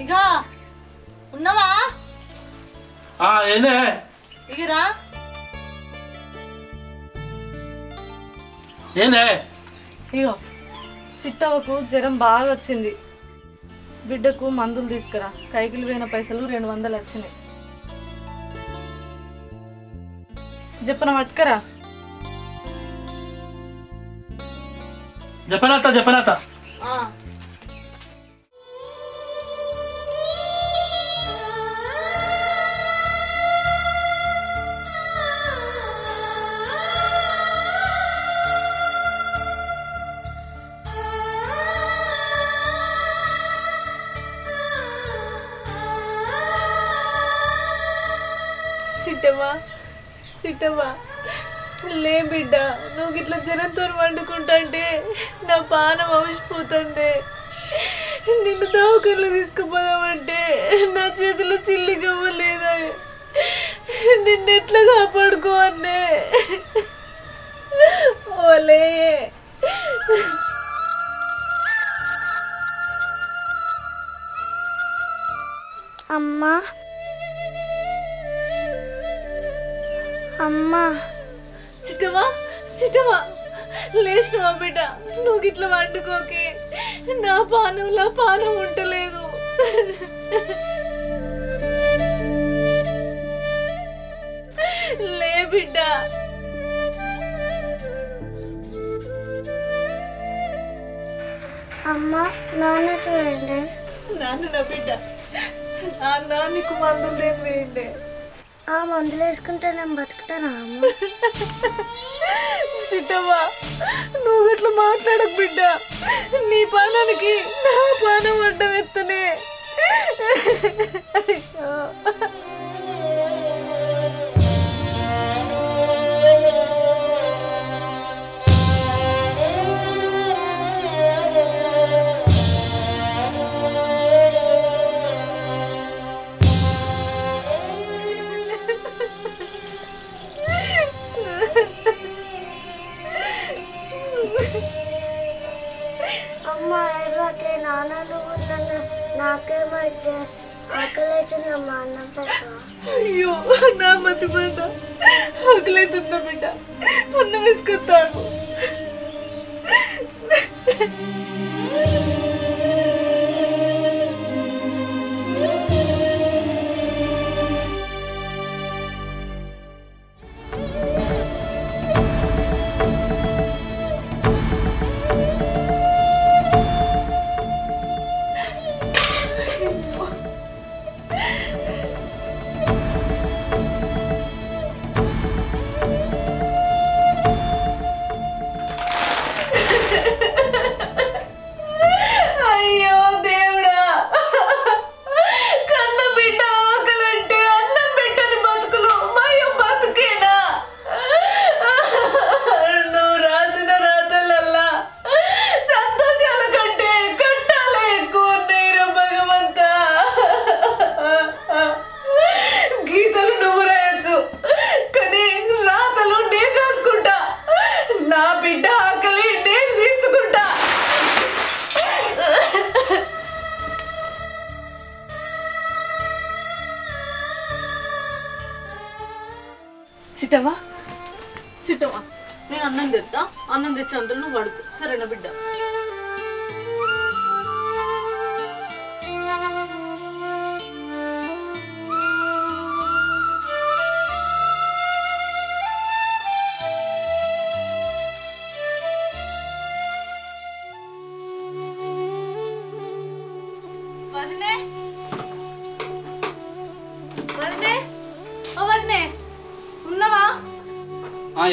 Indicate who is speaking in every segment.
Speaker 1: ఇగా ఉన్నావా?
Speaker 2: ఏందే
Speaker 1: ఇగరా
Speaker 2: ఏందే?
Speaker 1: ఇగో చిట్టవకు జ్వరం బాగా వచ్చింది. బిడ్డకు మందులు తీసుకురా. కైకిలు పోయిన పైసలు 200 వచ్చినాయి. చెప్పన పట్టుకరా.
Speaker 2: చెప్పనాత
Speaker 1: చిట్టమ్మా లే బిడ్డ, నువ్వు ఇట్లా జనంతో వండుకుంటే నా పానం అవసిపోతుంది. నిన్ను దవాఖానలో తీసుకుపోదామంటే నా చేతిలో చిల్లి గవ్వలేదా? నిన్నెట్లా కాపాడుకోవన్నే? ఓలే
Speaker 3: అమ్మా అమ్మా.
Speaker 1: చిట్టమా లేచినవా బిడ్డ? నువ్వు ఇట్లా వండుకోకే, నా పానంలో పానం ఉండలేదు. లే బిడ్డ.
Speaker 3: అమ్మా నాన్న చూడండి.
Speaker 1: నాన్న బిడ్డ, నాన్న నీకు మందులు దేని వేయండి.
Speaker 3: ఆ మందులు వేసుకుంటే నేను బతుకుతానా అమ్మ?
Speaker 1: చిట్టమ్మా నువ్వు ఇట్లా మాట్లాడకు బిడ్డ. నీ పానానికి నా పానం అడ్డం ఎత్తనే.
Speaker 3: అమ్మ ఎర్రకే నాన్న నువ్వు నన్ను నాకేమైతే ఆకలితుందమ్మా, అన్నం పెట్ట.
Speaker 1: అయ్యో నా మంచి బిడ్డ, ఆకలైతుందా బిడ్డ? అన్నం వేసుకొస్తాను. చిట్టమా నేను అన్నం తెస్తా. అన్నం తెచ్చి అందులో నువ్వు పడుకో, సరేనా బిడ్డ?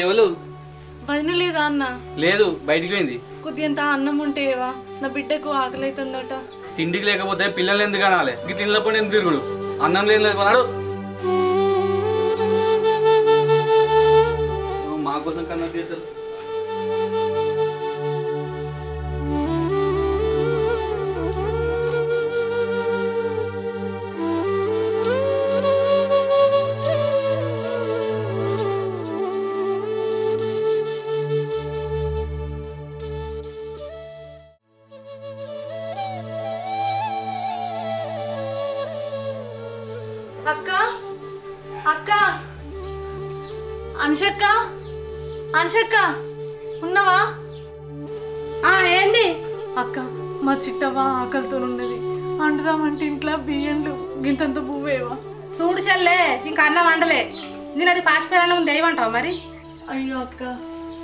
Speaker 4: ఎవరు?
Speaker 1: వదిన లేదా అన్న?
Speaker 4: లేదు, బయటికి పోయింది.
Speaker 1: కొద్దిగా అన్నం ఉంటేవా? నా బిడ్డకు ఆకలి అవుతుందట.
Speaker 4: తిండికి లేకపోతే పిల్లలు ఎందుకు అనాలి? ఈ తిండిలో ఎందుకు తిరుగుడు? అన్నం లేదు అన్నాడు. మా కోసం కన్నా తీస్తారు.
Speaker 1: అక్క అనుషక్క అనుషక్క ఉన్నావా?
Speaker 2: ఏంది
Speaker 1: అక్క మా చిట్టవా ఆకలితో ఉన్నది, వండుదామంటే ఇంట్లో బియ్యంలు గింతంత పువ్వేవా?
Speaker 2: చూడు చెల్లే ఇంకా అన్నం వండలే. నేను అది పాసిపోయిన ముందు ఏమంటావు మరి?
Speaker 1: అయ్యో అక్క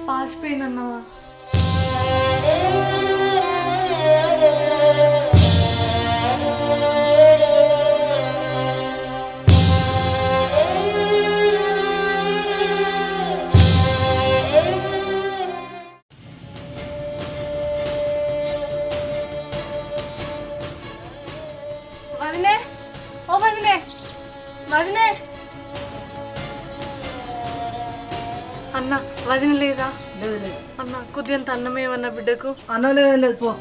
Speaker 1: పాసిపోయినన్నావా? వదినే, ఓ వదినే, వదినే. అన్న వదిన లేదా?
Speaker 5: లేదు లేదు
Speaker 1: అన్న కొద్దింత అన్నమేమన్నా బిడ్డకు?
Speaker 5: అన్నం లేదు లేదు పో.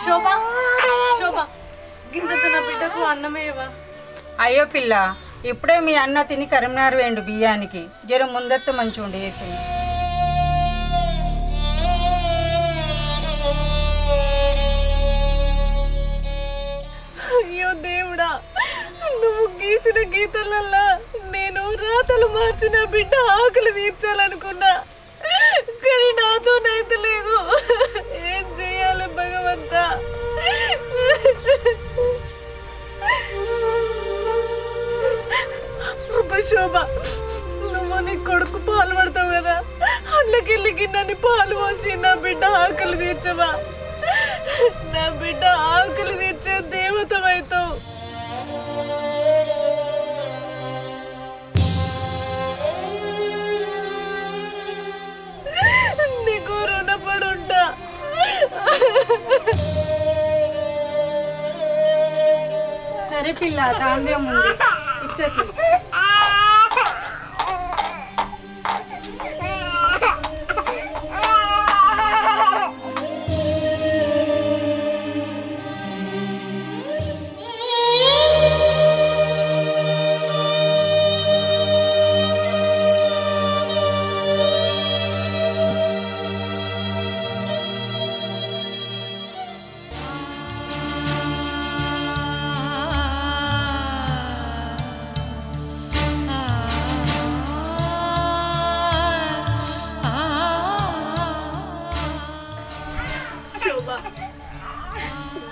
Speaker 1: శోభా, శోభా గింతంత నా బిడ్డకు అన్నమేవా?
Speaker 6: అయ్యో పిల్ల, ఇప్పుడే మీ అన్న తిని కరీంనగర్ వేయండు బియ్యానికి. జరం ముందత్త మంచిగా ఉండి ఎత్తుంది.
Speaker 1: అయ్యో దేవుడా, నువ్వు గీసిన గీతలల్లా నేను రాతలు మార్చిన బిడ్డ ఆకలి తీర్చాలనుకున్నా, కానీ నాతోనైతే లేదు. ఏం చెయ్యాలి భగవంతా? శోభ, నువ్వు నీ కొడుకు పాలు పడతావు కదా, అట్లకెళ్ళి గిన్నెని పాలు పోసి నా బిడ్డ ఆకలి తీర్చవా? నా బిడ్డ ఆకలి తీర్చే దేవతవైతావు. నీకు రుణపడుంటా.
Speaker 6: సరే పిల్ల, దాందే ముందు ఇస్తకి.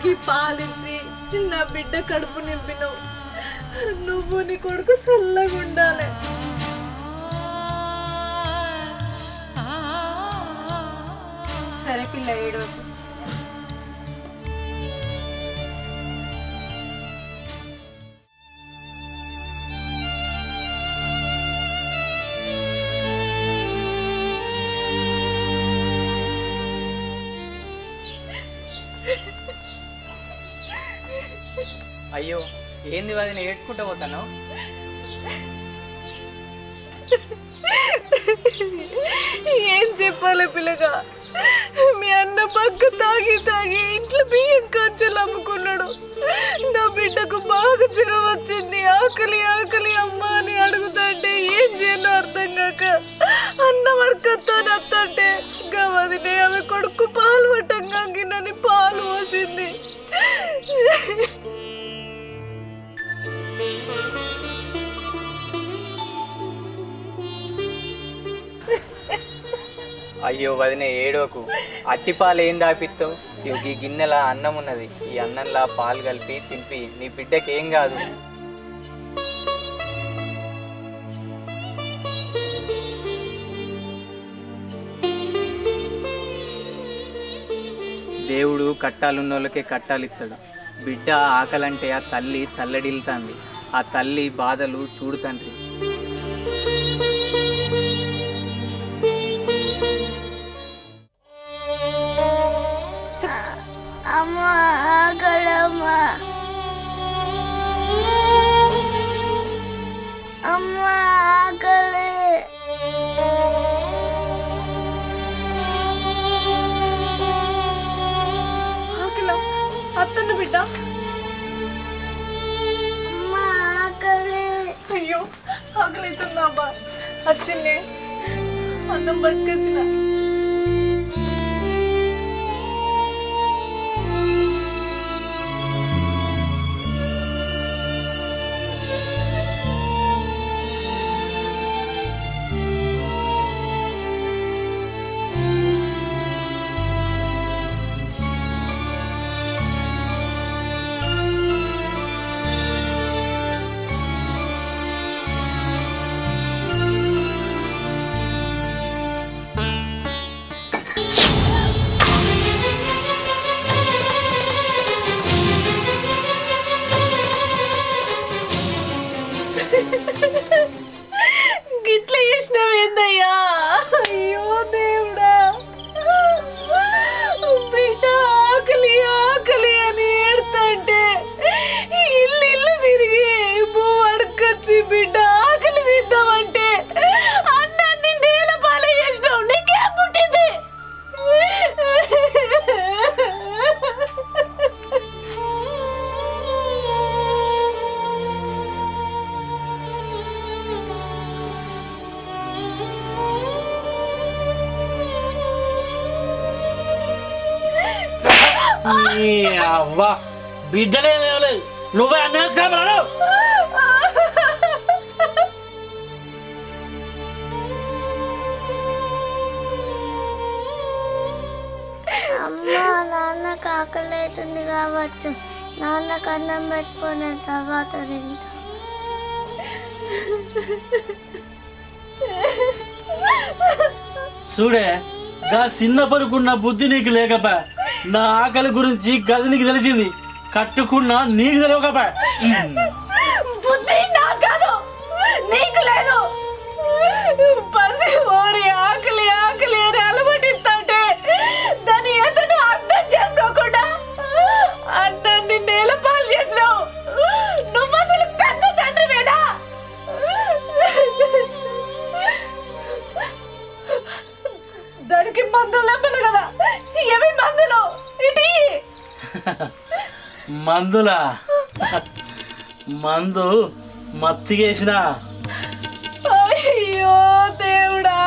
Speaker 1: ఈ పాలిచ్చి నా బిడ్డ కడుపు నింపినావు. నువ్వు నీ కొడుకు చల్లగా ఉండాలి.
Speaker 6: సరే పిల్ల, ఏడవకు.
Speaker 7: అయ్యో ఏంది వదిన ఏడ్చుకుంటూ పోతాను?
Speaker 1: ఏం చెప్పాలి పిల్లగా, మీ అన్న పక్క తాగి తాగి ఇంట్లో బియ్యం కంచెలు అమ్ముకున్నాడు. నా బిడ్డకు బాగా జ్వరం వచ్చింది. ఆకలి ఆకలి అమ్మ అని అడుగుతాంటే ఏం చేయాలో అర్థం కాక అన్నం అడగతాను అత్తంటే గవదినే ఆమె కొడుకు పాలు పట్టంగా గిన్నెని పాలు పోసింది.
Speaker 7: అయ్యో వదిన ఏడోకు, అట్టి పాలు ఏం దాపిస్తావు? ఈ గిన్నెలా అన్నం ఉన్నది, ఈ అన్నంలా పాలు కలిపి తింపి, నీ బిడ్డకి ఏం కాదు. దేవుడు కట్టాలున్నోళ్ళకే కట్టాలిస్తాడు. బిడ్డ ఆకలంటే ఆ తల్లి తల్లడిల్లుతుంది. ఆ తల్లి బాధలు చూడు తండ్రి.
Speaker 3: అమ్మా ఆకలమ్మా, అమ్మా ఆకలి.
Speaker 1: అత్తన్న బిడ్డ. అయ్యో ఆకలి అవుతుందా అబ్బా? వచ్చింది అన్నం పట్టుకొచ్చిన. గిట్ల చేసినావేందయ్యా? అయ్యో దేవుడా, బిడ్డ ఆకలి ఆకలి అని ఏడుతుంటే ఇల్లు ఇల్లు తిరిగి పువ్వు అడుకొచ్చి బిడ్డ ఆకలి తిద్దామంటే అన్నాన్ని నేల పాలు చేసినావు. నీకేం పుట్టింది?
Speaker 5: అవ్వా బిడ్డలే లేవలేదు, నువ్వే అన్నీ వేసుకున్నావు.
Speaker 3: అమ్మ నాన్నకు ఆకలి అవుతుంది కావచ్చు, నాన్నకు అన్నం పెట్టుకున్న తర్వాత తింటా.
Speaker 5: చూడే గా చిన్న పరుకున్న బుద్ధి నీకు లేకపా, నా ఆకలి గురించి గది నీకు తెలిసింది, కట్టుకున్నా నీకు తెలియకపా.
Speaker 1: బుద్ధి నాకు కాదు, నీకు లేదు. పసి ఓరి ఆకలి ఆకలి అని అలవాటిస్తుంటే దాని ఎతను అర్థం చేసుకోకుండా అన్నాన్ని నేల పాలు చేసినావు. నువ్వు అసలు పెద్ద తండ్రివేనా? దానికి మందులు లేపను కదా, ఏమి మందులు ఇటీ?
Speaker 5: మందులా? మందు మత్తిగేసిన.
Speaker 1: అయ్యో దేవుడా,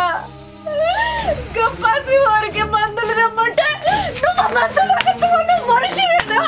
Speaker 1: గప్పసి వారికి మందులు తెమ్మంటే నువ్వు మందులు అడుగుతున్న మనిషివేనా?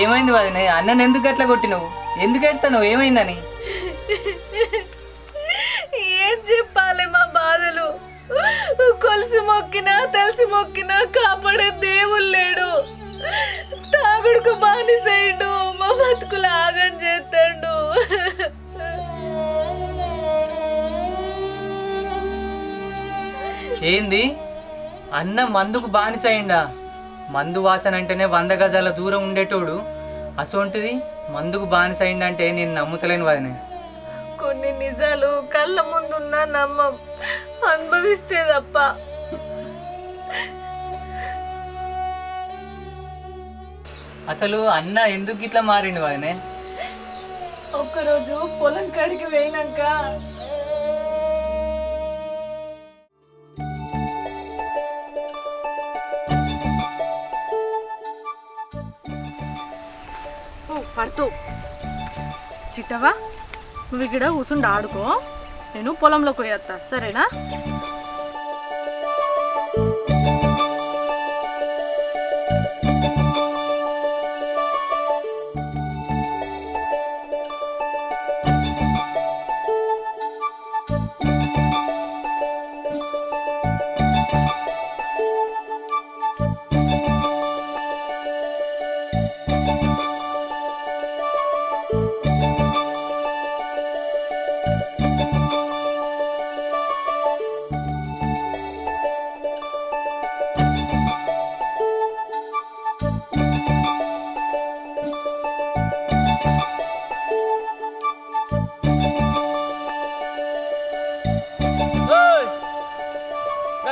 Speaker 7: ఏమైంది వదినే? అన్నను ఎందుకు అట్లా కొట్టినవు? ఎందుకు ఎడతావు? ఏమైందని?
Speaker 1: ఏం చెప్పాలి మా బాధలు? కొలిసి మొక్కినా తెలిసి మొక్కినా కాపాడే దేవుడు లేడు. తాగుడుకు బానిసైండు, మా బతుకులు ఆగం చేస్తాడు.
Speaker 7: ఏంది అన్న మందుకు బానిసైండా? మందు వాసన అంటేనే 100 గజాల దూరం ఉండేటోడు అసొంటిది మందుకు బానిసైండంటే నేను నమ్ముతలేను వదినే.
Speaker 1: కొన్ని నిజాలు కళ్ళ ముందున్నా నమ్మం, అనుభవిస్తే తప్ప.
Speaker 7: అసలు అన్న ఎందుకు ఇట్లా మారిండు వదినే?
Speaker 1: ఒక్కరోజు పొలం కాడికి పోయినాక పడుతూ చిట్టవా, నువ్వు ఇక్కడ కూర్చుండి ఆడుకో, నేను పొలంలోకి పోయేస్తా, సరేనా?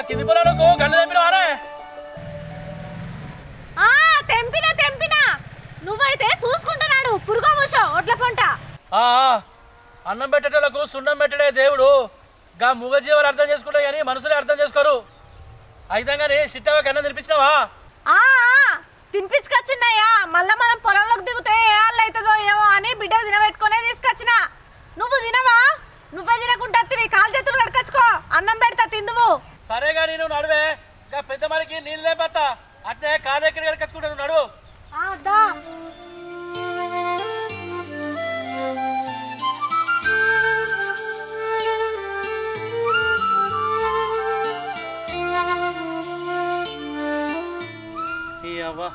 Speaker 5: కింది పొలాలకు గన్ను తెంపినవానే?
Speaker 1: తెంపినా నువ్వైతే చూసుకుంటున్నాడు పురుగో మూసో ఒట్ల పంట.
Speaker 5: అన్నం పెట్టేటోళ్ళకు సున్నం పెట్టడే దేవుడు. గా మూగజీవాలు అర్థం చేసుకుంటాయి కానీ మనుషులే అర్థం చేసుకోరు. అయితే కానీ సిట్టవకి అన్నం తినిపించినావా?
Speaker 1: తినిపించుకొచ్చిన్నాయా, మళ్ళా మనం పొలంలోకి దిగుతే ఏ వాళ్ళు అవుతుందో ఏమో అని బిడ్డ తినబెట్టుకునే తీసుకొచ్చిన. నువ్వు తినవా? నువ్వే తినకుండా కాలు చేతులు కడకచ్చుకో, అన్నం పెడతా తిందువు.
Speaker 5: సరే కానీ నువ్వు నడువే. గా పెద్ద మరికి నీళ్ళు లేపత్తా, అట్నే కాలు ఎక్కడ కడకచ్చుకుంటా నువ్వు నడువు. అవ్వా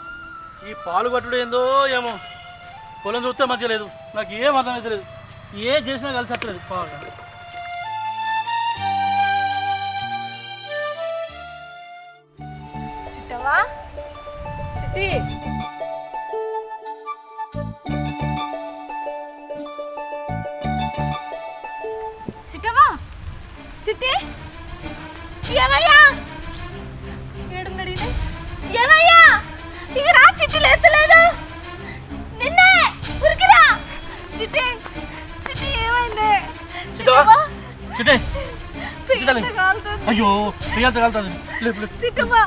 Speaker 5: ఈ పాలు పట్టుడు ఏందో ఏమో, పొలం చూస్తే మంచిగా లేదు, నాకు ఏం అర్థం అయితే లేదు. ఏ చేసినా కలిసి వస్తలేదు పాలు.
Speaker 1: చిట్టవా చిట్టి, చిట్టవా చిట్టి, ఏమయ్యా ఏడున్నాడు? ఏమయ్యా ఇక రా, చిట్టి లేస్తలేదు. నిన్నే ఉరికిరా చిట్టి. చిట్టి ఏమైంది?
Speaker 5: అయ్యో కాలుతుంది.
Speaker 1: చిట్టమ్మా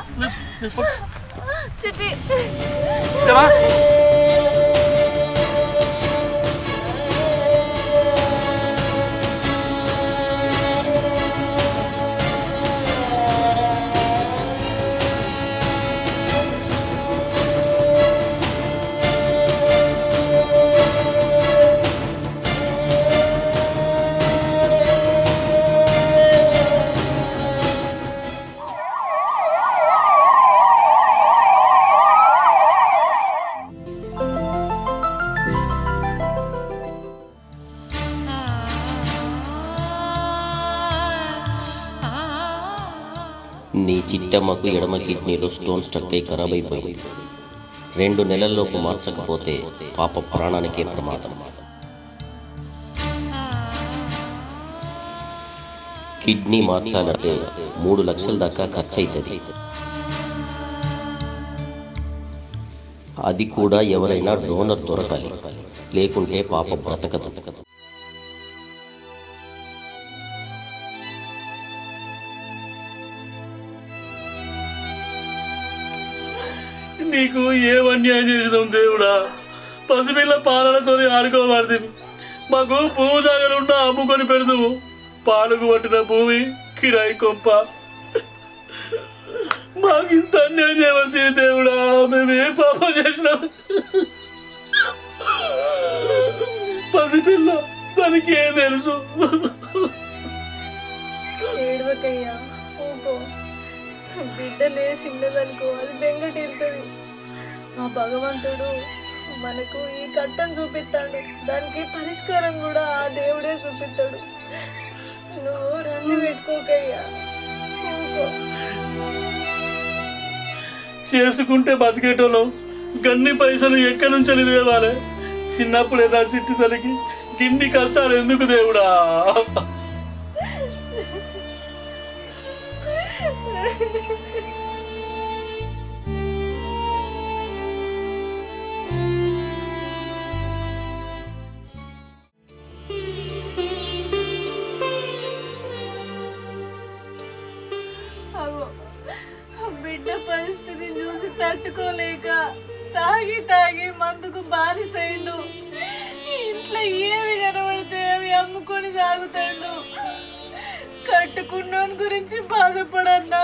Speaker 1: చిట్టి.
Speaker 8: నీ చిట్టమ్మకు ఎడమ కిడ్నీలో స్టోన్ స్టక్ అయి ఖరాబ్ అయిపోయింది. 2 నెలల్లోపు మార్చకపోతే పాప ప్రాణానికే ప్రమాదం. కిడ్నీ మార్చాలంటే 3 లక్షల దాకా ఖర్చు అవుతుంది. అది కూడా ఎవరైనా డోనర్ దొరకాలి, లేకుంటే పాప బ్రతకదు.
Speaker 5: నీకు ఏం అన్యాయం చేసినాం దేవుడా? పసిపిల్ల పాలనతో ఆడుకోబడుతుంది. మాకు భూమి జాగలున్నా అమ్ముకొని పెడతాము. పాలకు పట్టిన భూమి కిరాయి కొంప. మాకు ఇంత అన్యాయం చేయవలసింది దేవుడా? మేము ఏ పాపం చేసినాం? పసిపిల్ల, దానికి ఏం తెలుసు?
Speaker 1: ఏడవకయ్యా, ఊకో. బిడ్డలే చిన్నదనుకో, అది బెంగటిరుతుంది. ఆ భగవంతుడు మనకు ఈ కట్టం చూపిస్తాడు, దానికి పరిష్కారం కూడా ఆ దేవుడే చూపిస్తాడు. నువ్వు రంది పెట్టుకోకయ్యా, ఊకో.
Speaker 5: చేసుకుంటే బతికేటోళ్ళం గన్ని పైసలు ఎక్కడి నుంచి తేవాలి? చిన్నప్పుడే నా చిట్టి తల్లికి గిన్ని కష్టాలు ఎందుకు దేవుడా?
Speaker 1: బిడ్డ పరిస్థితిని చూసి తట్టుకోలేక తాగి తాగి మందుకు బానిసైండు. ఇంట్లో ఏమి కనబడితే అవి అమ్ముకొని తాగుతాడు. కట్టుకున్నోని గురించి బాధపడన్నా,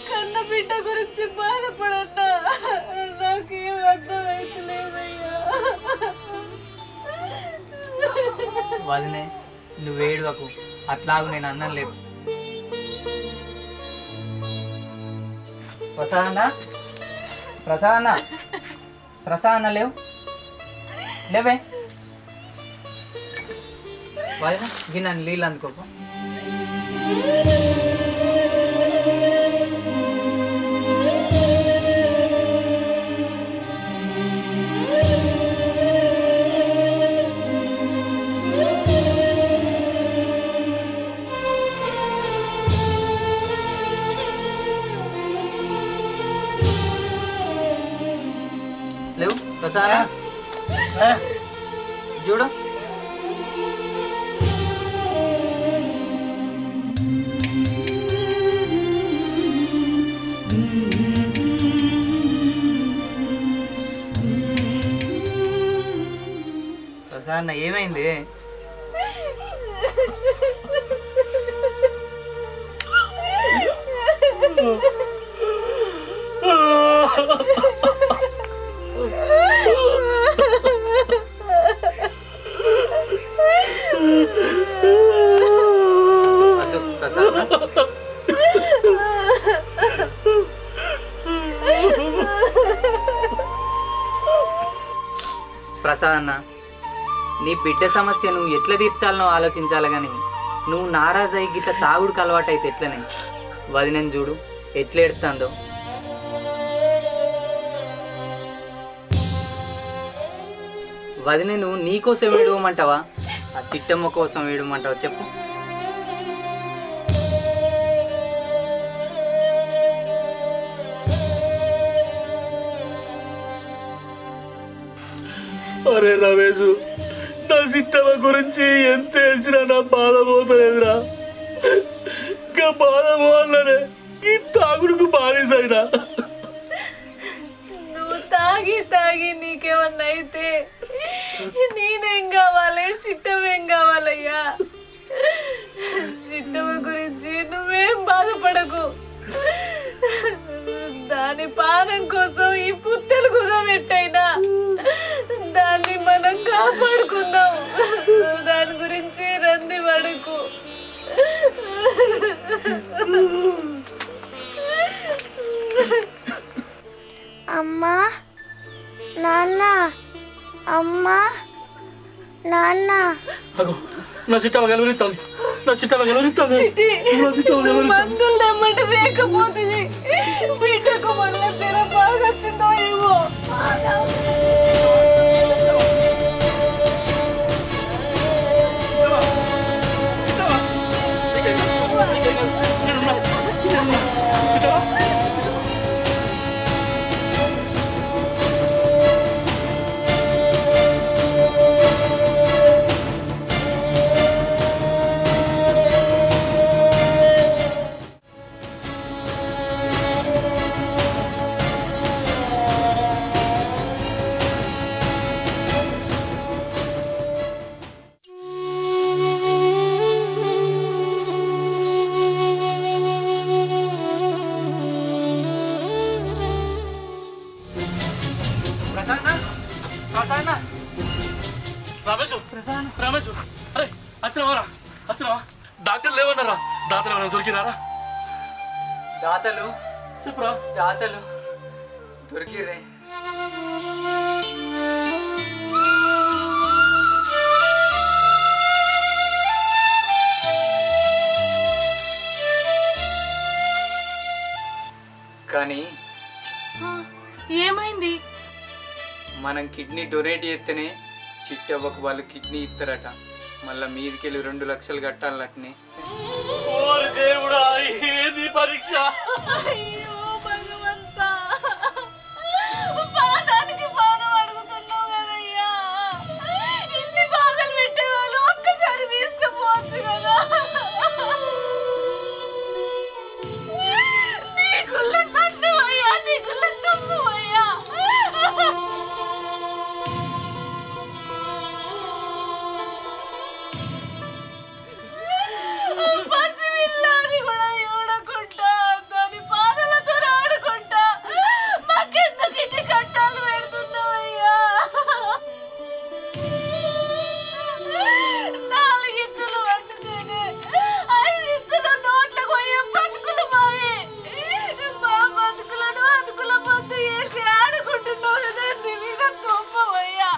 Speaker 1: కన్న బిడ్డ గురించి బాధపడన్నా, నాకేం అర్థమైతలేదయ్యా.
Speaker 7: వదినే, నువ్వేడువకు, అట్లాగు నేను అన్నం లేవు. ప్రసాదన్న లేవు, లేవే. వదిన గిన్నె నీళ్ళు అందుకోకు. చూడు. ప్రసన్న ఏమైంది? ప్రసాద్ అన్న, నీ బిడ్డ సమస్య నువ్వు ఎట్లా తీర్చాలనో ఆలోచించాలి కానీ నువ్వు నారాజు అయ్యి గిట్ల తాగుడుకు అలవాటు అయితే ఎట్లనే? వదినని చూడు ఎట్లా ఎడుతుందో. వదిన నువ్వు నీకోసం వేడమంటావా ఆ చిట్టమ్మ కోసం వేడమంటావా చెప్పు?
Speaker 5: అరే రమేష్, నా చిట్టమ్మ గురించి ఎంత ఏడ్చినా నా బాధ పోతలేదురా. ఇంకా బాధ పోవాలనే ఈ తాగుడుకు బానిసైనా.
Speaker 1: నువ్వు తాగి తాగి నీకేమన్నా అయితే నేనేం కావాలి, చిట్టమేం కావాలయ్యా? చిట్టమ్మ గురించి నువ్వేం బాధపడకు. దాని పానం కోసం ఈ పుత్తలు కుదబెట్టైనా దాన్ని మనం కాపాడుకుందాం. దాని గురించి రంది పడకు.
Speaker 3: అమ్మా, నాన్న, అమ్మా, నాన్న.
Speaker 5: నా చిట్టమ్మ గెలవనిస్తాను, నా చిట్టమ్మ గెలవనిస్తాను.
Speaker 1: మందులు తెమ్మంటే లేకపోతే బిడ్డకు మళ్ళీ తెర బాగా వచ్చిందో ఏమో.
Speaker 5: రమేష్, అరే వచ్చినావా? వచ్చినావా? డాక్టర్ లేవన్నారా? దాతలు ఏమైనా దొరికినారా?
Speaker 7: దాతలు
Speaker 5: చెప్పురా.
Speaker 7: దాతలు దొరికిరే. కానీ
Speaker 1: ఏమైంది?
Speaker 7: మనం కిడ్నీ డొనేట్ చేస్తేనే చిట్టవ్వకు వాళ్ళు కిడ్నీ ఇస్తారట. మళ్ళీ మీదికెళ్ళి 2 లక్షలు కట్టాలటనే.
Speaker 5: ఓరి దేవుడా, ఏది పరీక్ష?
Speaker 1: అయ్యో భగవంతా, పాదానికి పానం అడుగుతున్నావు కదయ్యా. ఇన్ని బాధలు పెట్టేవాళ్ళు ఒక్కసారి తీసుకుపోవచ్చు కదా. నీ గుళ్ళ నన్ను అయ్యా, నీ గుళ్ళ తమ్ము అయ్యా. పసిపిల్లని కూడా చూడకుండా దాని పాదలతో ఆడుకుంటా మాకెందుకు ఇన్ని కట్టాలు పెడుతున్నావయ్యా? 4 ఇత్తులు వండితేనే 5 ఇత్తులు నోట్లకు పోయే బతుకులు మావి. మా బతుకులను అతుకుల పొద్దు వేసి ఆడుకుంటున్నావు కదా, నీ మీద తొమ్మవయ్యా.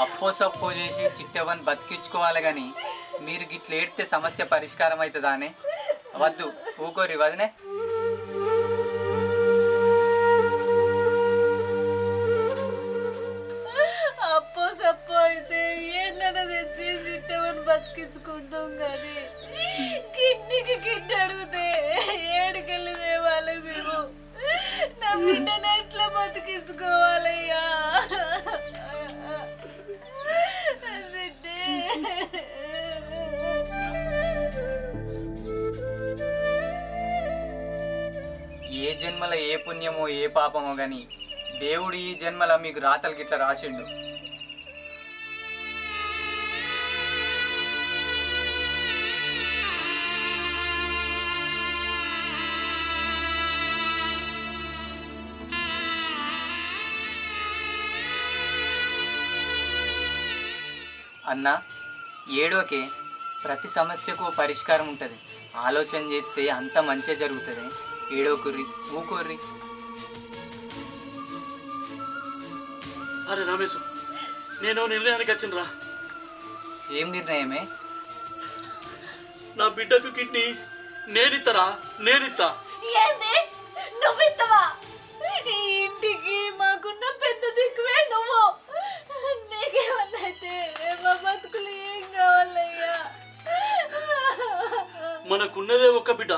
Speaker 7: అప్పో సప్పో చేసి చిట్టవ్వని బతికించుకోవాలి కానీ మీరు గిట్ల ఏడితే సమస్య పరిష్కారం అవుతుందానే? వద్దు, ఊకోరి వదినే. పాపమో గాని దేవుడు ఈ జన్మలో మీకు రాతలు గిట్ల రాసిండు. అన్న ఏడోకే, ప్రతి సమస్యకు పరిష్కారం ఉంటుంది. ఆలోచన చేస్తే అంత మంచిగా జరుగుతుంది. ఏడోకుర్రి, ఊకోర్రి.
Speaker 5: అరే రమేష్, నేను నిర్ణయానికి వచ్చినరా.
Speaker 7: ఏం నిర్ణయమే?
Speaker 5: నా బిడ్డకు కిడ్నీ నేనిత్తా.
Speaker 1: ఏంది నువ్వు ఇస్తావా? ఈ ఇంటికి మాకున్న పెద్ద దిక్కువే నువ్వు. నీకేమన్నైతే మా బతుకులు ఏం కావాలయ్యా?
Speaker 5: మనకున్నదే ఒక్క బిడ్డ,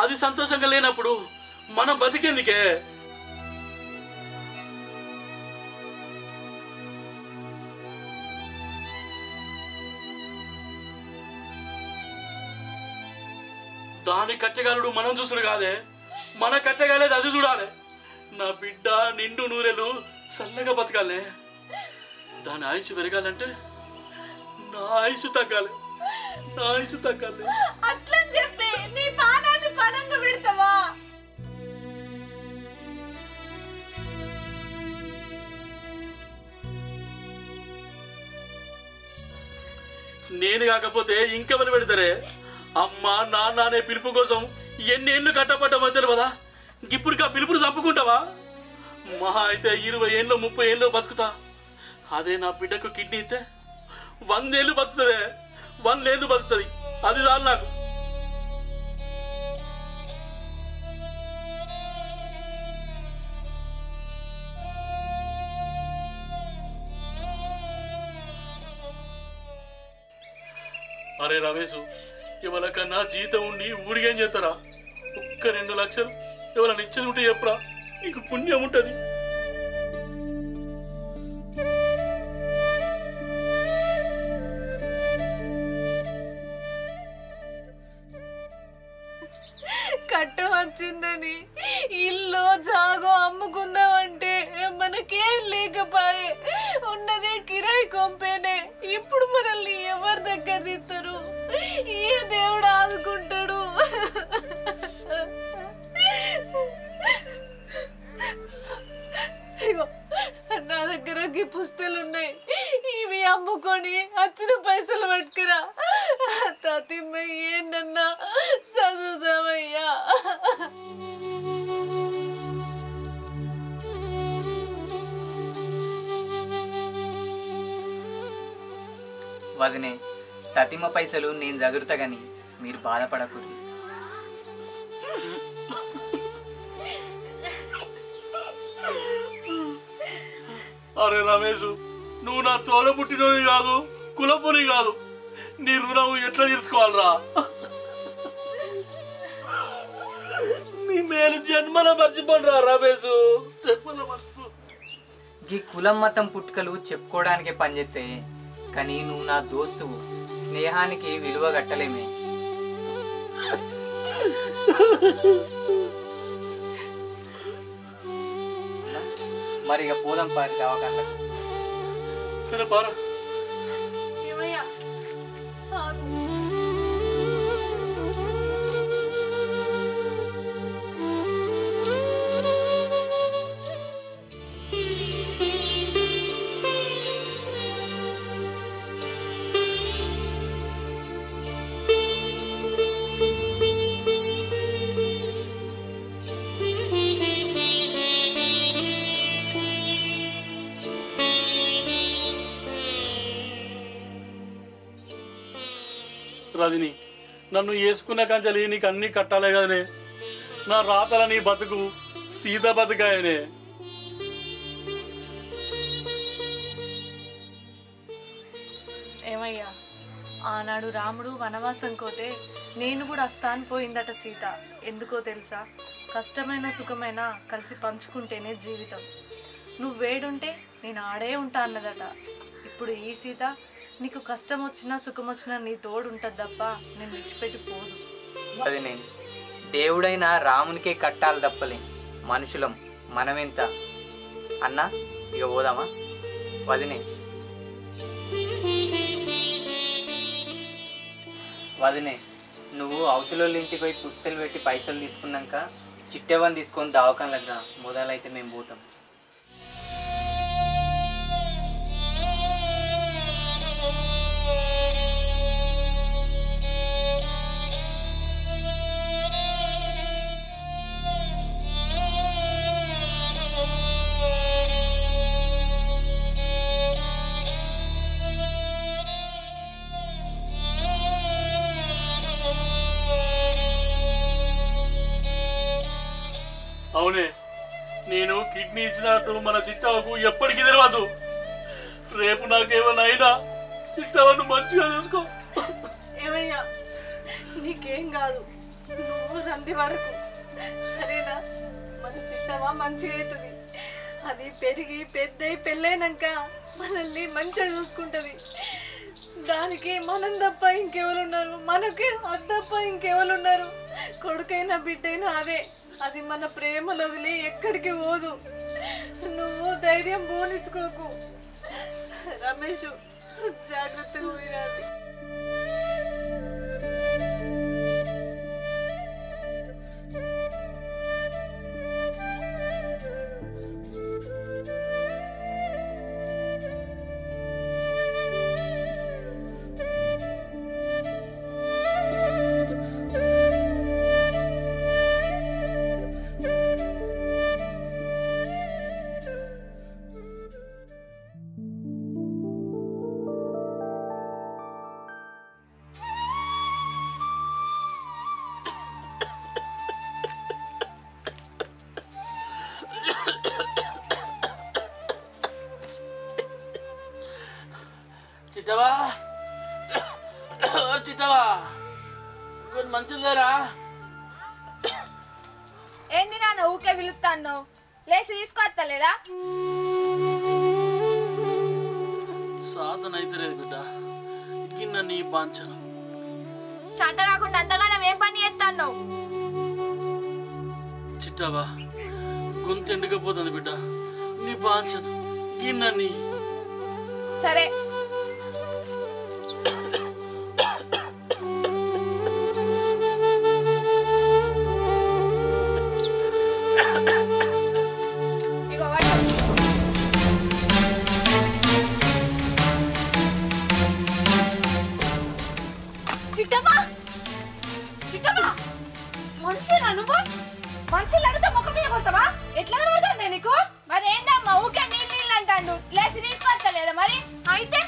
Speaker 5: అది సంతోషంగా లేనప్పుడు మనం బతికేందుకే? దాని కట్టెగాలుడు మనం చూసుడు కాదే, మన కట్టెగాలేదు అది చూడాలి. నా బిడ్డ నిండు నూరెలు చల్లగా బతకాలే. దాని ఆయుష్ పెరగాలంటే నా ఆయుష్ తగ్గాలి.
Speaker 1: అట్లా చెప్పి నీ పానాన్ని పనంగా పెడతావా?
Speaker 5: నేను కాకపోతే ఇంకెవరు పెడతారే? అమ్మ నాన్న అనే పిలుపు కోసం ఎన్ని ఏళ్ళు కట్టపడ్డ మధ్యలో కదా. ఇప్పుడు ఆ పిలుపుని చంపుకుంటావా? మహా అయితే 20 ఏళ్ళు 30 ఏళ్ళు బతుకుతా. అదే నా బిడ్డకు కిడ్నీ ఇస్తే 100 ఏళ్ళు బతుకుతుంది. 100 ఏళ్ళు బతుకుతుంది. అది చాలు నాకు. అరే రమేష్, ఎవరికన్నా జీతం ఉండి ఊడిగేం చేస్తారా? ఒక్క 2 లక్షలు ఎవరైనా ఇచ్చేది ఉంటే చెప్పరా, నీకు పుణ్యం ఉంటుంది.
Speaker 1: కట్టం వచ్చిందని ఇల్లు జాగో అమ్ముకుందామంటే మనకేం లేకపోయే. ఉన్నదే కిరాయి కొంపేనే. ఇప్పుడు మనల్ని ఎవరి దగ్గర తీస్తారు? ఏ దేవుడు ఆదుకుంటాడు? నా దగ్గర ఈ పుస్తకాలు ఉన్నాయి. ఇవి అమ్ముకొని వచ్చిన పైసలు పట్టుకురా. తాతిమ్మ ఏంటన్నా చదువుదామయ్యా.
Speaker 7: వదినే, తతిమ పైసలు నేను చదువుతా గాని మీరు బాధపడకూడదు.
Speaker 5: అరే రమేష్, నువ్వు నా తోడ పుట్టినోని కాదు, కులపుని కాదు. నీ రుణం ఎట్లా తీర్చుకోవాలరా? నీ మేలు జన్మల మర్చిపోండిరా రమేష్, జన్మల మర్చిపో.
Speaker 7: ఈ కులం మతం పుట్టుకలు చెప్పుకోవడానికే పనిచేస్తాయి, కానీ నువ్వు నా దోస్తువు. స్నేహానికి విలువ కట్టలేమే. మరి ఇక పోదాం పారి దవాఖానలకు.
Speaker 5: సరే పారా.
Speaker 1: ఏమయ్యా ఆగు.
Speaker 5: రజని, నన్ను వేసుకున్న కంచెలి నీకు అన్ని కట్టాలే కదనే. నా రాతల నీ బతుకు సీత బతుకాయనే.
Speaker 1: ఏమయ్యా, ఆనాడు రాముడు వనవాసం కోతే నేను కూడా వస్తాను పోయిందట సీత. ఎందుకో తెలుసా? కష్టమైన సుఖమైన కలిసి పంచుకుంటేనే జీవితం. నువ్వు వేడుంటే నేను ఆడే ఉంటా అన్నదట. ఇప్పుడు ఈ సీత నీకు కష్టం వచ్చినా సుఖం వచ్చినా నీ తోడు ఉంటుంది తప్ప నేను విడిచిపెట్టి పోదు.
Speaker 7: వదినే, దేవుడైనా రామునికే కట్టాలి తప్పలే. మనుషులం, మనమెంత అన్న ఇక పోదామా? వదినే వదినే నువ్వు అవసరాల ఇంటికి పోయి పుస్తలు పెట్టి పైసలు తీసుకున్నాక చిట్టేవని తీసుకొని దవాఖానగా మొదలైతే మేము పోతాం.
Speaker 5: అవునే, నేను కిడ్నీ ఇచ్చినట్టు మన చిట్టవకు ఎప్పటికీ తెలియదు. రేపు నాకేమైనా అయినా చిట్టవను మంచిగా చూసుకో.
Speaker 1: ఏమయ్యా నీకేం కాదు, నువ్వు రంది పడకు సరేనా? మన చిట్టవా మంచిగా అవుతుంది. అది పెరిగి పెద్దయి పెళ్ళైనాక మనల్ని మంచిగా చూసుకుంటుంది. దానికి మనం తప్ప ఇంకెవరున్నారు? మనకి అది తప్ప ఇంకెవరున్నారు? కొడుకైనా బిడ్డైనా అదే. అది మన ప్రేమలు వదిలి ఎక్కడికి పోదు. నువ్వు ధైర్యం పోనిచ్చుకోకు రమేష్, జాగ్రత్తగా పోయిరాది.
Speaker 5: చిట్టవా చిట్టవా కొంచెం మంచిదేరా?
Speaker 9: ఏంది నాన్న ఊకే పిలుస్తాను? లేచి తీసుకొస్తలేదా?
Speaker 5: సాధన అయితే లేదు బిడ్డ, గిన్న నీ బాంచను.
Speaker 9: శాంత కాకుండా అంతగానం ఏం పని చేస్తాను?
Speaker 5: చిట్టవా గొంతు ఎండకపోతుంది బిడ్డ, నీ బాంచను గిన్న నీ.
Speaker 9: సరే ఇగో చిట్టమ్మా, చిట్టమ్మా మనుషులు నువ్వు మనుషులు అడిగితే ముఖం మీద కొడతావా? ఎట్లా కనబడుతుంది నీకు? మరి ఏందమ్మా ఊకే నీళ్ళు అంటాడు, లేచి తీసుకొస్తలేదా? మరి
Speaker 1: అయితే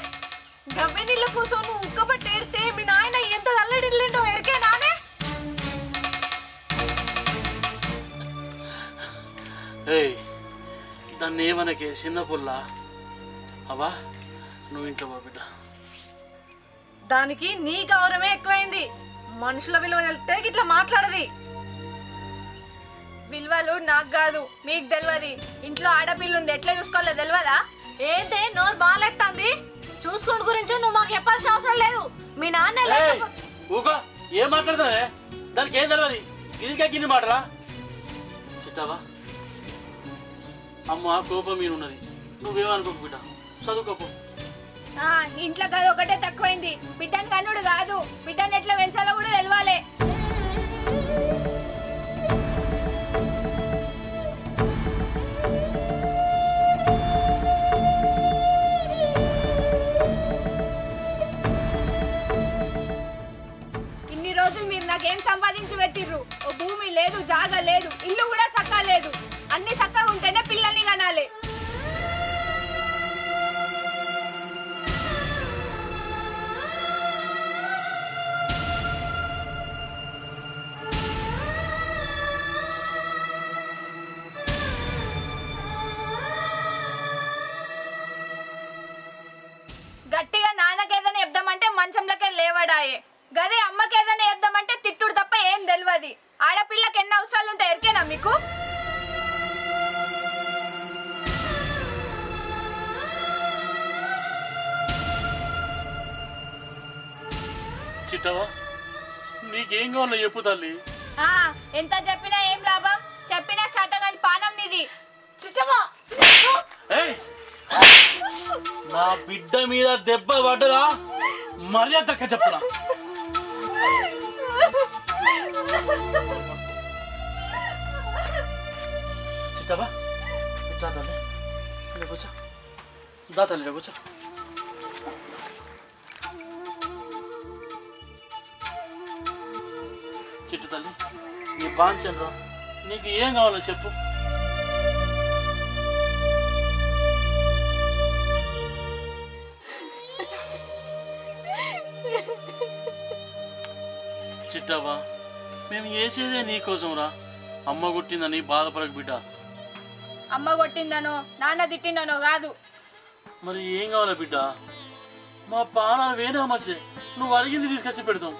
Speaker 1: గవ్వె నీళ్ళ కోసం నువ్వు ఉక్కబట్టి ఏడితే మీ నాయన ఎంత అల్లడిల్లిండో ఎరికే నానే?
Speaker 5: ఏయ్ దాన్ని ఏమనకే చిన్న పుల్ల. అవా నువ్వు ఇంట్లో పో బిడ్డ.
Speaker 1: దానికి నీ గౌరవమే ఎక్కువైంది. మనుషుల విలువ తెలిస్తే ఇట్లా మాట్లాడది.
Speaker 9: విలువలు నాకు కాదు మీకు తెలియదు. ఇంట్లో ఆడపిల్ల ఉంది, ఎట్లా చూసుకోవాలో తెలియదా?
Speaker 1: ఏంటే నోరు బాగాలేస్తుంది? చూసుకోండి గురించి నువ్వు మాకు చెప్పాల్సిన అవసరం లేదు. మీ నాన్న
Speaker 5: ఊకో, ఏం మాట్లాడుతానే? దానికి ఏం తెలియదు. దీనికే గిన్ని మాటరా? చిట్టావా అమ్మ కోపం మీద ఉన్నది, నువ్వేమనుకోకు బిడ్డ, చదువుకోపో.
Speaker 9: ఇంట్లో కాదు ఒకటే తక్కువైంది. బిడ్డని కన్నుడు కాదు, బిడ్డని ఎట్లా పెంచాలో కూడా తెలియాలి. ఇన్ని రోజులు మీరు నాకేం సంపాదించి పెట్టిర్రు? ఓ భూమి లేదు, జాగా లేదు, ఇల్లు కూడా సక్కా లేదు. అన్ని సక్కగా ఉంటేనే పిల్లల్ని కనాలి. గట్టిగా నాన్నకేదైనా చెప్దామంటే మంచంలోకే లేవడాయే. గదే అమ్మకేదైనా చెప్దామంటే తిట్టుడు తప్ప ఏం తెలియదు. ఆడపిల్లకి ఎన్ని అవసరాలు ఉంటాయి ఎరికేనా మీకు?
Speaker 5: చిట్టవా నీకేం కావాలో చెప్పు తల్లి.
Speaker 9: ఎంత చెప్పినా ఏం లాభం? చెప్పినా శాతగాని పానం నిది. చిట్టమా
Speaker 5: ఏయ్ నా బిడ్డ మీద దెబ్బ పడ్డదా మర్యాద దక్క చెప్తున్నా చిట్టవా ఇట్లా తల్లి ఇలా కూర్చో దా తల్లి ఇలా కూర్చో చిట్టు తల్లి నీ బాంచండ్రా నీకు ఏం కావాలో చెప్పు చిట్టవ్వా మేము చేసేదే నీకోసం రా అమ్మ కొట్టిందని బాధపడక బిడ్డ
Speaker 9: అమ్మ కొట్టిందనో నాన్న తిట్టిందనో కాదు
Speaker 5: మరి ఏం కావాలా బిడ్డ మా ప్రాణాలు వేరే మంచిదే నువ్వు అడిగింది తీసుకొచ్చి పెడతాం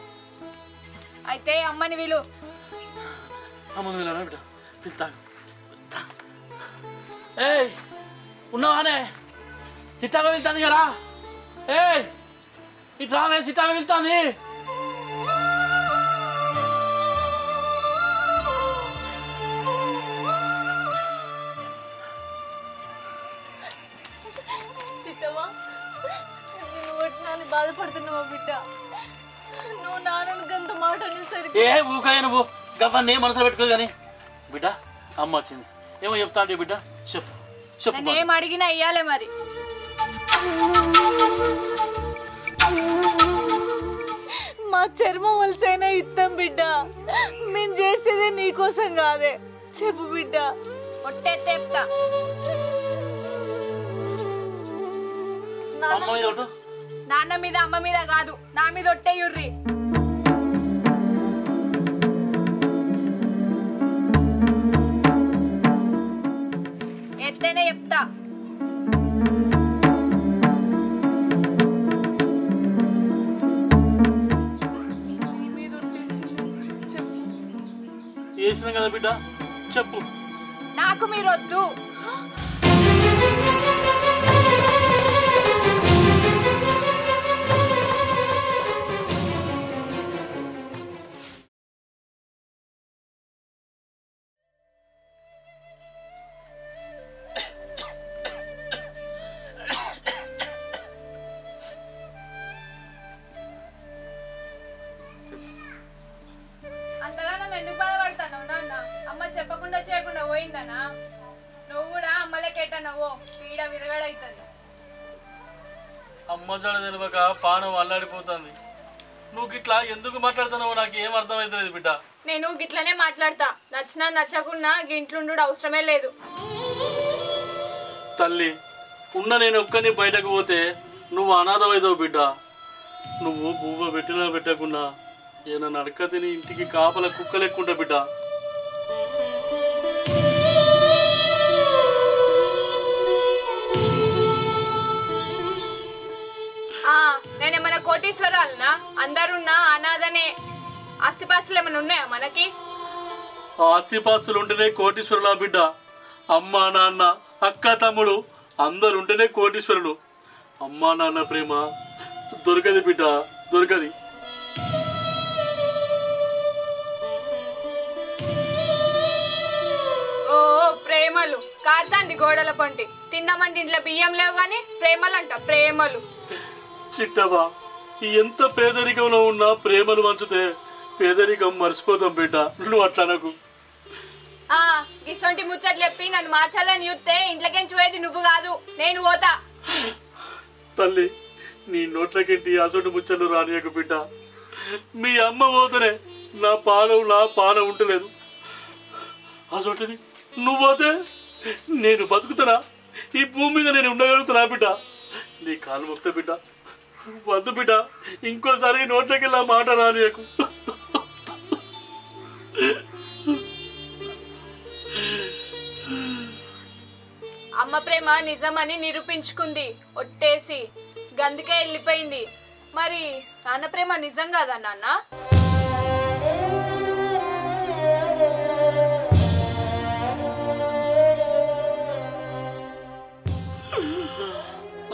Speaker 9: అయితే అమ్మని విలు
Speaker 5: అమ్మను వెళ్ళారా బిడ్డ పిలుతా ఏయ్ ఉన్నావానే చిట్టాగా వెళ్తాంది కదా ఏయ్ ఇట్లా చిట్టాగా వెళ్తాంది
Speaker 1: చిట్టవా నేను కొట్టినాని బాధపడుతున్నావా బిడ్డ నువ్వు నాన్నని గంత మాట అనేసరికి
Speaker 5: ఏ ఊకాయ నువ్వు గవ్వన్నీ మనసులో పెట్టుకో కానీ బిడ్డ అమ్మ వచ్చింది ఏమో చెప్తా అంటే బిడ్డ చెప్పు చెప్పు
Speaker 9: నేను ఏం అడిగినా ఇయ్యాలే మరి
Speaker 1: మా చర్మం వలసైనా ఇస్తాం బిడ్డ మేము చేసేదే నీకోసం కాదే చెప్పు బిడ్డ
Speaker 9: ఒట్టే తెప్తా
Speaker 5: అమ్మ మీద ఒకటి
Speaker 9: నాన్న మీద అమ్మ మీద కాదు నా మీద ఒట్టే యుర్రి ఎత్తేనే చెప్తా
Speaker 5: వేసినాం కదా బిడ్డ చెప్పు
Speaker 9: నాకు మీరు వద్దు అంతగానం ఎందుకు బాధపడతావు నాన్న అమ్మ చెప్పకుండా చేయకుండా పోయిందనా నువ్వు కూడా అమ్మలకేటనవో పీడ విరగడైతుంది
Speaker 5: అమ్మ జడ తెలియక పానం అల్లాడిపోతుంది నువ్వు గిట్లా ఎందుకు మాట్లాడుతున్నావో నాకు ఏం అర్థమవుతుంది బిడ్డ
Speaker 9: నేను గిట్లనే మాట్లాడతా నచ్చినా నచ్చకున్నా గింట్లుండు అవసరమే లేదు
Speaker 5: తల్లి ఉన్న నేను ఒక్కని బయటకు పోతే నువ్వు అనాథమైతావు బిడ్డ నువ్వు పువ్వు పెట్టినా పెట్టకున్నా ఏనా నడక తిని ఇంటికి కాపల కుక్క లెక్కుంటా బిడ్డ
Speaker 9: నేనేమన్నా కోటీశ్వరాలనా అందరున్నా అనాథనే ఆస్తిపాస్తులు ఏమైనా ఉన్నాయా మనకి
Speaker 5: ఆస్తిపాస్తులు ఉంటేనే కోటీశ్వరులా బిడ్డ అమ్మ నాన్న అక్క తమ్ముడు అందరు ఉంటేనే కోటీశ్వరులు అమ్మ నాన్న ప్రేమ దొరకది బిడ్డ దొరకది
Speaker 9: ఓ ప్రేమలు కారుతాంది గోడల పంటి తిన్నామంటే ఇంట్లో బియ్యం లేవు కానీ ప్రేమలు అంట ప్రేమలు
Speaker 5: చిట్టవా ఎంత పేదరికంలో ఉన్నా ప్రేమలు పంచితే పేదరికం మర్చిపోతాం బిడ్డ నువ్వు అట్లా నాకు
Speaker 9: ఇసొంటి ముచ్చట్లు చెప్పి నన్ను మార్చాలని చూస్తే ఇంట్లోకించి పోయేది నువ్వు కాదు నేను పోతా
Speaker 5: తల్లి నీ నోట్లకెట్టి అసొంటి ముచ్చట్లు రానియకు బిడ్డ మీ అమ్మ పోతేనే నా పానం ఉండలేదు అసొంటిది నువ్వు పోతే నేను బతుకుతానా ఈ భూమి మీద నేను ఉండగలుగుతానా బిడ్డ నీ కాలు మొక్త బిడ్డ వద్దు బిడ్డ ఇంకోసారి నోట్లకెళ్ళి ఆ మాట రానియకు
Speaker 9: అమ్మ ప్రేమ నిజమని నిరూపించుకుంది ఒట్టేసి గందుకే వెళ్ళిపోయింది మరి నాన్న ప్రేమ నిజం కాదా నాన్న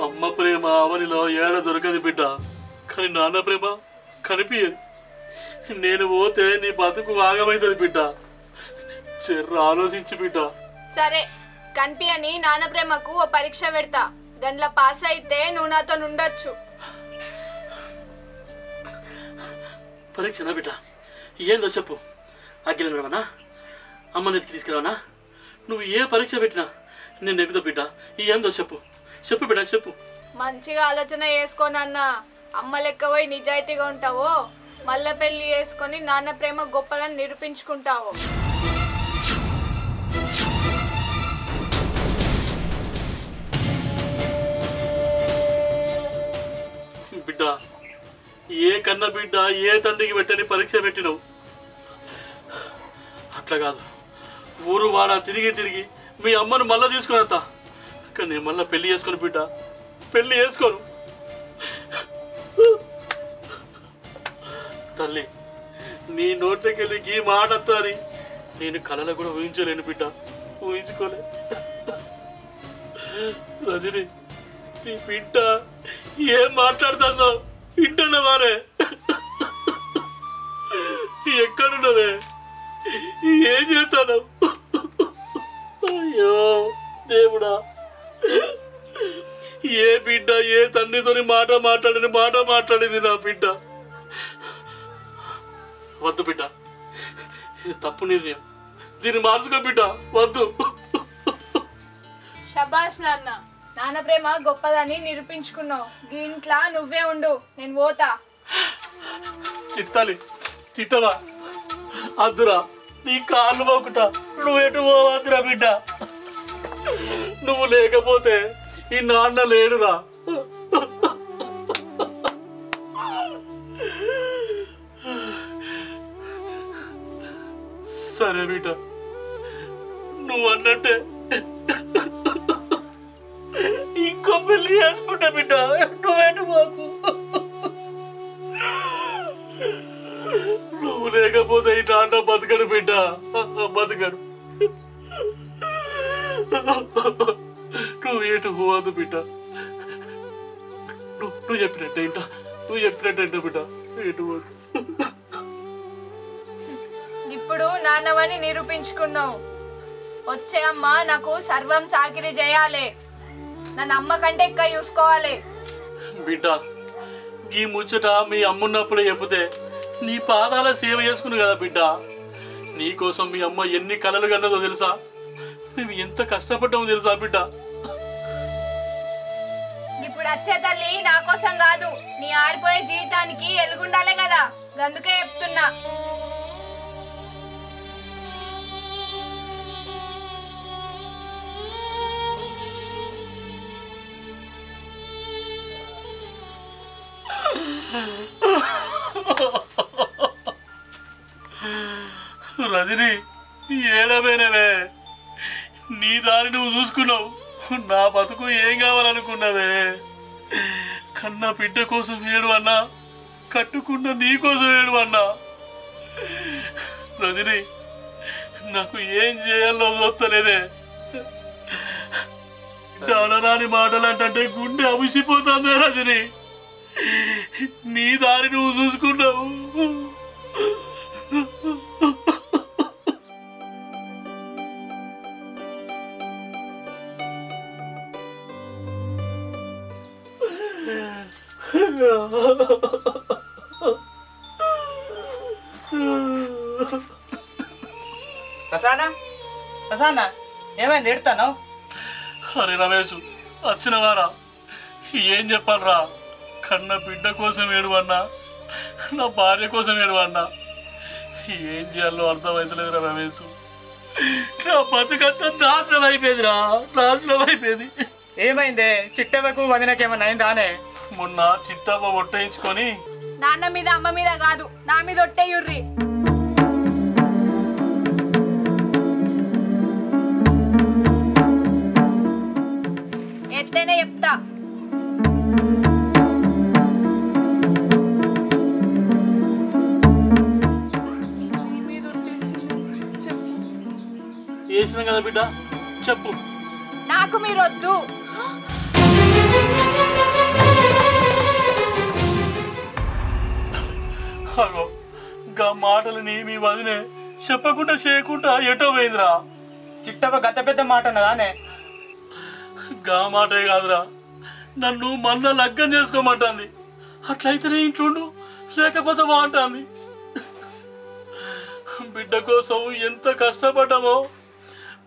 Speaker 5: అమ్మ ప్రేమ అవనిలో ఏడ దొరకదు బిడ్డ కానీ నాన్న ప్రేమ కనిపించదు నేను పోతే నీ బతుకు ఆగమైతుంది బిడ్డ చెర్ర ఆలోచించి బిడ్డ
Speaker 9: సరే కనిపియని నాన్న ప్రేమకు ఓ పరీక్ష పెడతా. దాంట్లో పాస్ అయితే నువ్వు నాతో ఉండొచ్చు.
Speaker 5: పరీక్షనా బిడ్డ? ఏందో చెప్పు. అగ్గిల నడవనా, అమ్మ నెతికి తీసుకురావనా? నువ్వు ఏ పరీక్ష పెట్టినా నేను నెగ్గుతా బిడ్డ. ఏందో చెప్పు, చెప్పు బిడ్డ చెప్పు.
Speaker 9: మంచిగా ఆలోచన చేసుకోనన్న. అమ్మ లెక్క పోయి నిజాయితీగా ఉంటావో, మళ్ళా పెళ్లి చేసుకొని నాన్న ప్రేమ గొప్పదని నిరూపించుకుంటావో.
Speaker 5: బిడ్డ, ఏ కన్న బిడ్డ ఏ తండ్రికి పెట్టని పరీక్ష పెట్టినవు. అట్లా కాదు, ఊరు వాడ తిరిగి తిరిగి మీ అమ్మను మళ్ళీ తీసుకునేస్తా. కానీ నేను మళ్ళీ పెళ్లి చేసుకోను బిడ్డ, పెళ్లి చేసుకోను. తల్లి, నీ నోట్లోకి వెళ్ళి ఈ మాట వస్తాని నేను కళలో కూడా ఊహించలేను బిడ్డ, ఊహించుకోలే. రజని, నీ బిడ్డ ఏం మాట్లాడుతుందో వింటున్నావానే? ఎక్కడున్నవే? ఏం చేస్తాను? అయ్యో దేవుడా, ఏ బిడ్డ ఏ తండ్రితోని మాట మాట్లాడింది నా బిడ్డ. వద్దు బిడ్డ, తప్పు నిర్ణయం, దీన్ని మార్చుకో బిడ్డ, వద్దు.
Speaker 9: శబాష్ నాన్న, నాన్న ప్రేమ గొప్పదని నిరూపించుకున్నావు. ఇంట్లో నువ్వే ఉండు, నేను పోతా.
Speaker 5: చిట్టాలి, చిట్టవా? అద్దురా, నీ కాళ్ళు మొక్కుతా, నువ్వు ఎటు పోవద్దురా బిడ్డ. నువ్వు లేకపోతే ఈ నాన్న లేడురా. సరే బిడ్డ, నువ్వు అన్నట్టే ఇంకో పెళ్లి చేసుకుంటా బిడ్డ, నువ్వేంటి మాకు. నువ్వు లేకపోతే ఈ నాన్న బతకడు బిడ్డ, బతకడు. నువ్వు ఏటు పోవద్దు బిడ్డ, నువ్వు చెప్పినట్టే ఇంట, నువ్వు చెప్పినట్టే బిడ్డ, ఏటు పోవద్దు.
Speaker 9: ఇప్పుడు నాన్నవని నిరూపించుకున్నావు. వచ్చే అమ్మ నాకు సర్వం సాకిరి చేయాలి, నన్ను అమ్మ కంటే ఎక్కువ చూసుకోవాలి.
Speaker 5: బిడ్డ, ఈ ముచ్చట మీ అమ్మున్నప్పుడే చెబితే నీ పాదాల సేవ చేసుకుని కదా బిడ్డ. నీకోసం మీ అమ్మ ఎన్ని కలలు కన్నదో తెలుసా? మేము ఎంత కష్టపడ్డామో తెలుసా బిడ్డ?
Speaker 9: ఇప్పుడు వచ్చే తల్లి నా కోసం కాదు, నీ ఆరిపోయే జీవితానికి ఎలుగుండాలే కదా, అందుకే చెప్తున్నా.
Speaker 5: రజని, ఏడవేనవే, నీ దారి నువ్వు చూసుకున్నావు, నా బతుకు ఏం కావాలనుకున్నావే? కన్న బిడ్డ కోసం ఏడు అన్నా, కట్టుకున్న నీ కోసం ఏడు అన్నా. రజని, నాకు ఏం చేయాలో వస్తలేదే. అనరాని మాటలు అంటే గుండె అవిసిపోతుందే రజని. నీ దారి నువ్వు చూసుకున్నావు.
Speaker 7: ప్రసానా, ప్రసానా, ఏమైంది ఎడతాను?
Speaker 5: అరే రమేష్, వచ్చిన వారా, ఏం చెప్పాలరా? కన్న బిడ్డ కోసం ఏడువన్నా, నా భార్య కోసం ఏడువన్నా, ఏం చేయాలో అర్థమవుతలేదురా రమేష్. నా బతుకంతా నాశనం అయిపోయిందిరా, నాశనం అయిపోయింది.
Speaker 7: ఏమైందే? చిట్టవకు వదినకేమన్నా అయిందానే?
Speaker 5: మొన్న చిట్టవ్వ ఒట్టేయించుకొని
Speaker 9: నాన్న మీద అమ్మ మీద కాదు, నా మీద ఒట్టేయుర్రి. ఎట్లనే చెప్తా.
Speaker 5: వేసినాం కదా బిడ్డ, చెప్పు.
Speaker 9: నాకు మీరొద్దు.
Speaker 5: అగో, గా మాటలని మీ వదినే చెప్పకుండా చేయకుండా ఎటో పోయిందిరా.
Speaker 7: చిట్టవ్వ గత పెద్ద మాట అన్నదానే?
Speaker 5: గా మాటే కాదురా, నన్ను మళ్ళా లగ్గం చేసుకోమంటుంది. అట్లయితేనే ఇంట్లో లేకపోతే బాగుంటుంది. బిడ్డ కోసం ఎంత కష్టపడ్డామో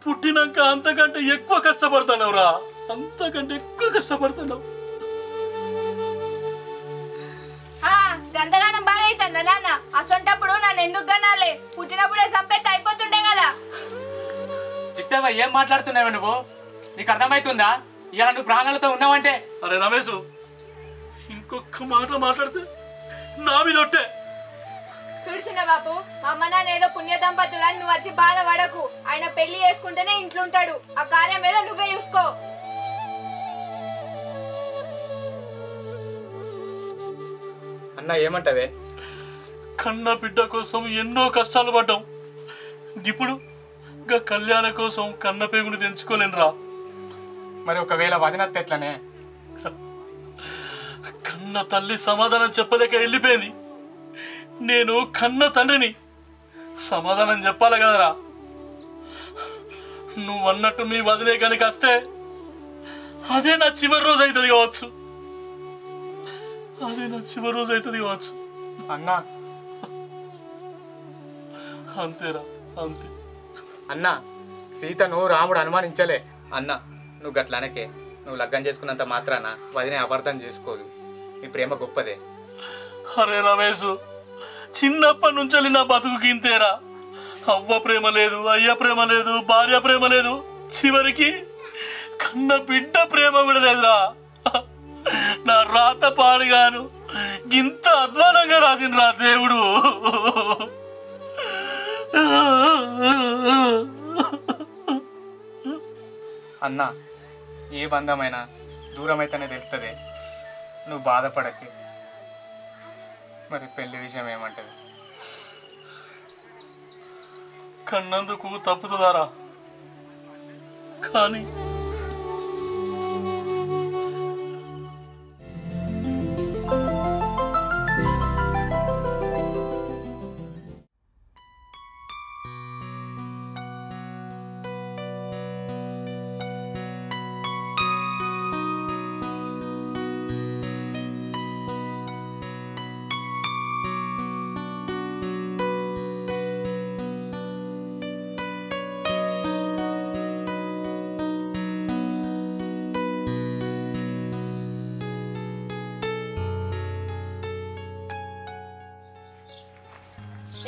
Speaker 5: పుట్టినాక అంతకంటే ఎక్కువ కష్టపడుతున్నావు రా, అంతకంటే ఎక్కువ కష్టపడుతున్నావు.
Speaker 9: గంతగానం బాగా అవుతుందా నాన్న? అసొంటప్పుడు నన్ను ఎందుకు కనాలి? పుట్టినప్పుడే సంపెత్తి అయిపోతుండే కదా.
Speaker 7: చిట్టవ్వ ఏం మాట్లాడుతున్నావు నువ్వు? నీకు అర్థమవుతుందా? ఇలా నువ్వు ప్రాణాలతో ఉన్నావంటే?
Speaker 5: అరే రమేష్, ఇంకొక మాట మాట్లాడితే నా మీద ఒట్టే.
Speaker 9: చూసిన బాబు, మా అమ్మ నాన్న ఏదో పుణ్య దంపతులని నువ్వు వచ్చి బాధపడకు. ఆయన పెళ్లి చేసుకుంటేనే ఇంట్లో ఉంటాడు. ఆ కార్యం ఏదో నువ్వే చూసుకో.
Speaker 7: అన్న ఏమంటావే?
Speaker 5: కన్న బిడ్డ కోసం ఎన్నో కష్టాలు పడ్డాం. ఇప్పుడు ఇంకా కళ్యాణ కోసం కన్న పేగుని తెంచుకోలేనురా.
Speaker 7: మరి ఒకవేళ వదినత్త ఎట్లనే?
Speaker 5: కన్న తల్లి సమాధానం చెప్పలేక వెళ్ళిపోయింది. నేను కన్న తండ్రిని సమాధానం చెప్పాలి కదరా. నువ్వు అన్నట్టు మీ వదిలే కనుక వస్తే అదే నా చివరి రోజు అవుతుంది కావచ్చు. అదే నా చివరి రోజు అవుతుంది కావచ్చు.
Speaker 7: అన్నా
Speaker 5: అంతేరా, అంతే.
Speaker 7: అన్నా, సీతను రాముడు అనుమానించలే. అన్న నువ్వు గట్లనకే. నువ్వు లగ్గం చేసుకున్నంత మాత్రాన వదినే అపార్థం చేసుకోదు. నీ ప్రేమ గొప్పదే.
Speaker 5: అరే రమేష్, చిన్నప్పటి నుంచి నా బతుకుకి ఇంతేరా. అవ్వ ప్రేమ లేదు, అయ్య ప్రేమ లేదు, భార్య ప్రేమ లేదు, చివరికి కన్న బిడ్డ ప్రేమ కూడా లేదురా. నా రాత పాడుగాను ఇంత అధ్వానంగా రాసిండ్రా దేవుడు.
Speaker 7: అన్నా, ఏ బంధమైనా దూరమైతేనే తెలుస్తుంది. నువ్వు బాధపడకే. మరి పెళ్లి విషయం ఏమంటది?
Speaker 5: కన్నందుకు తప్పుతుందారా, కానీ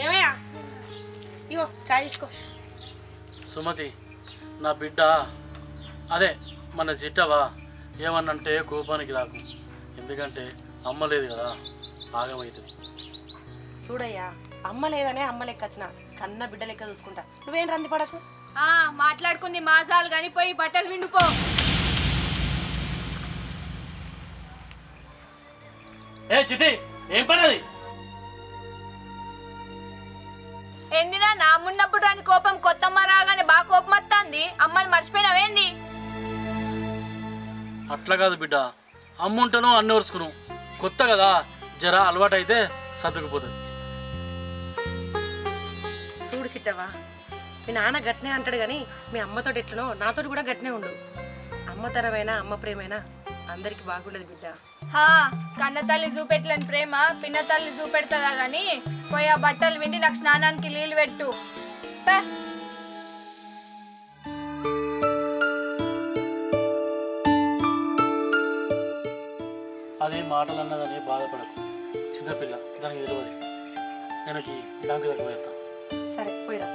Speaker 2: ఏమయ్యా, ఇగో చాయ్ తీసుకో.
Speaker 5: సుమతి, నా బిడ్డ అదే మన చిట్టవా ఏమన్నంటే కోపానికి రాకు. ఎందుకంటే అమ్మ లేదు కదా, ఆగమవుతుంది.
Speaker 2: చూడయ్యా, అమ్మ లేదనే అమ్మ లెక్క వచ్చిన కన్న బిడ్డ లెక్క చూసుకుంటా. నువ్వేం రంది పడకు.
Speaker 9: మాట్లాడుకుంది మాసాలు కానీ పోయి బట్టలు విండుపో.
Speaker 5: ఏ చిట్టి, ఏం పని అది?
Speaker 9: ఏందినా నా మున్నప్పుడు రాని కోపం కొత్తమ్మ రాగానే బాగా కోపం వస్తుంది. అమ్మని మర్చిపోయినావేంది?
Speaker 5: అట్లా కాదు బిడ్డ, అమ్ముంటాను అన్ని వరుసుకును. కొత్త కదా, జరా అలవాటు అయితే సర్దుకుపోతుంది.
Speaker 2: చూడు చిట్టవా, మీ నాన్న గట్నే అంటాడు కానీ మీ అమ్మతోటి ఎట్లనో నాతోటి కూడా గట్నే ఉండు. అమ్మతరమైనా అమ్మ ప్రేమైనా అందరికి బాగుండదు బిడ్డ.
Speaker 9: కన్న తల్లి చూపెట్టలేని ప్రేమ పిన్న తల్లి చూపెడతాదా గాని పోయి ఆ బట్టలు విండి నాకు స్నానానికి నీళ్ళు పెట్టు.
Speaker 5: అది మాటలు అన్నదని బాధపడకు. చిన్నపిల్ల, దానికి తెలియదు. నేను బ్యాంకు దగ్గర వెళ్తాను.
Speaker 2: సరే పోయిరా.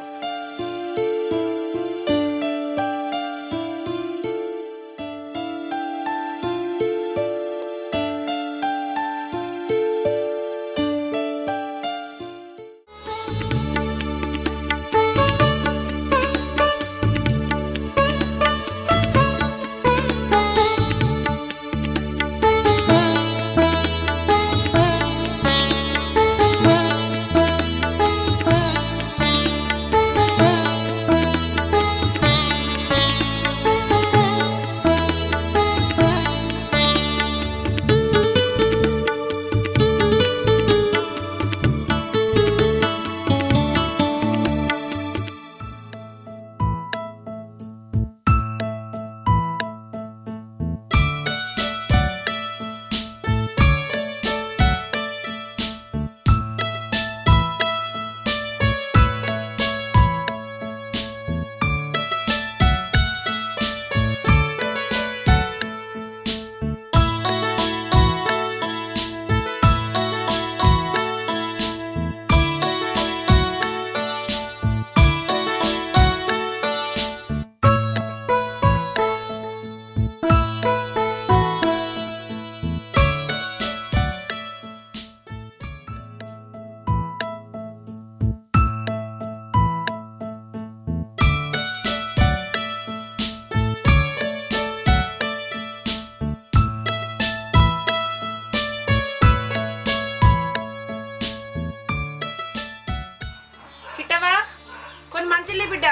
Speaker 2: చిల్లి బిడ్డ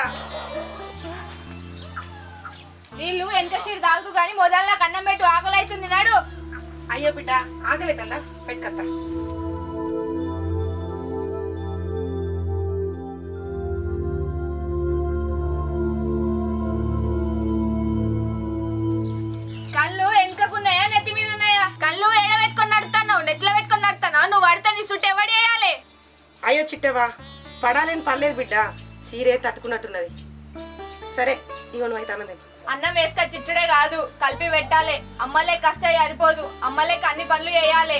Speaker 9: నీళ్ళు వెనక సీడ్ తాగు కానీ మొదలు అన్నం పెట్టు ఆకలి అవుతుంది నాడు.
Speaker 2: అయ్యో బిడ్డ ఆకలితుందా పెట్టుకత్తా.
Speaker 9: కళ్ళు వెనకకున్నాయా నెత్తి మీద ఉన్నాయా? కళ్ళు ఏడ పెట్టుకొని నడుతున్నావు, నెత్తిలో పెట్టుకొని నడుతున్నావు. నువ్వు పడితే నీ చుట్టూ ఎవడు వేయాలి?
Speaker 2: అయ్యో చిట్టవా పడాలని పర్లేదు బిడ్డ, చీరే తట్టుకున్నట్టున్నది. సరే ఇగో నువ్వు అయితే అన్నది.
Speaker 9: అన్నం వేసుక చిచ్చుడే కాదు కలిపి పెట్టాలి. అమ్మలే కస్తే సరిపోదు, అమ్మలేక అన్ని పనులు చేయాలి.